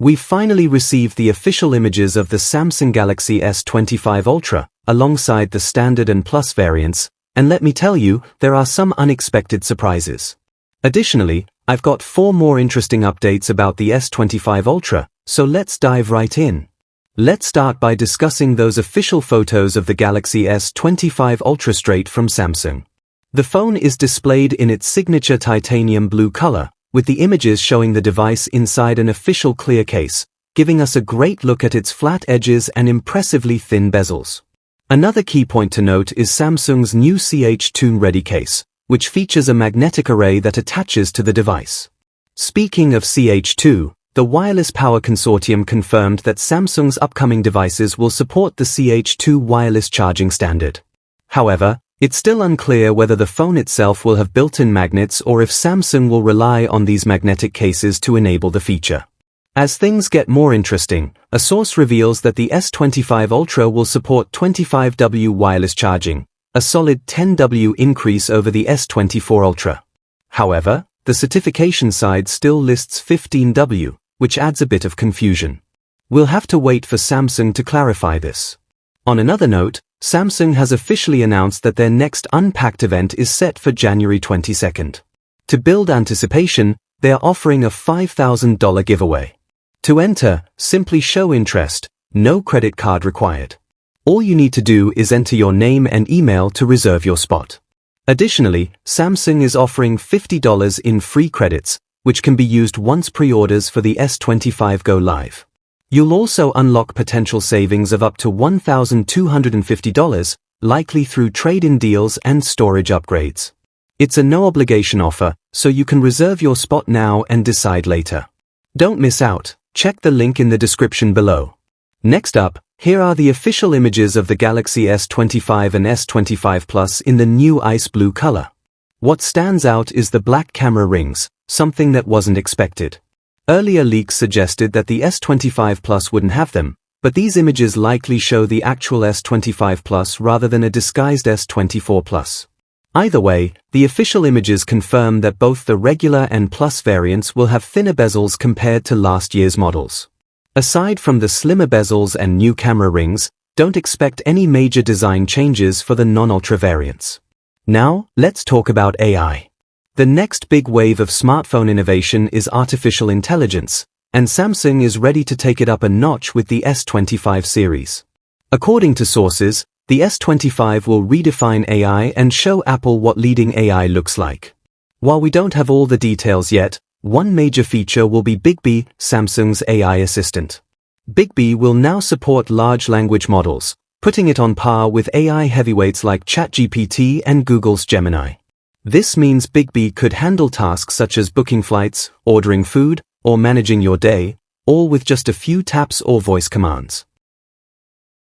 We've finally received the official images of the Samsung Galaxy S25 Ultra, alongside the Standard and Plus variants, and let me tell you, there are some unexpected surprises. Additionally, I've got 4 more interesting updates about the S25 Ultra, so let's dive right in. Let's start by discussing those official photos of the Galaxy S25 Ultra straight from Samsung. The phone is displayed in its signature titanium blue color, with the images showing the device inside an official clear case, giving us a great look at its flat edges and impressively thin bezels. Another key point to note is Samsung's new CH2 Ready case, which features a magnetic array that attaches to the device. Speaking of CH2, the Wireless Power Consortium confirmed that Samsung's upcoming devices will support the CH2 wireless charging standard. However, it's still unclear whether the phone itself will have built-in magnets or if Samsung will rely on these magnetic cases to enable the feature. As things get more interesting, a source reveals that the S25 Ultra will support 25W wireless charging, a solid 10W increase over the S24 Ultra. However, the certification side still lists 15W, which adds a bit of confusion. We'll have to wait for Samsung to clarify this. On another note, Samsung has officially announced that their next Unpacked event is set for January 22nd. To build anticipation, they are offering a $5,000 giveaway. To enter, simply show interest, no credit card required. All you need to do is enter your name and email to reserve your spot. Additionally, Samsung is offering $50 in free credits, which can be used once pre-orders for the S25 go live. You'll also unlock potential savings of up to $1,250, likely through trade-in deals and storage upgrades. It's a no-obligation offer, so you can reserve your spot now and decide later. Don't miss out. Check the link in the description below. Next up, here are the official images of the Galaxy S25 and S25 Plus in the new ice blue color. What stands out is the black camera rings, something that wasn't expected. Earlier leaks suggested that the S25 Plus wouldn't have them, but these images likely show the actual S25 Plus rather than a disguised S24 Plus. Either way, the official images confirm that both the regular and Plus variants will have thinner bezels compared to last year's models. Aside from the slimmer bezels and new camera rings, don't expect any major design changes for the non-Ultra variants. Now, let's talk about AI. The next big wave of smartphone innovation is artificial intelligence, and Samsung is ready to take it up a notch with the S25 series. According to sources, the S25 will redefine AI and show Apple what leading AI looks like. While we don't have all the details yet, one major feature will be Bixby, Samsung's AI assistant. Bixby will now support large language models, putting it on par with AI heavyweights like ChatGPT and Google's Gemini. This means Bixby could handle tasks such as booking flights, ordering food, or managing your day, all with just a few taps or voice commands.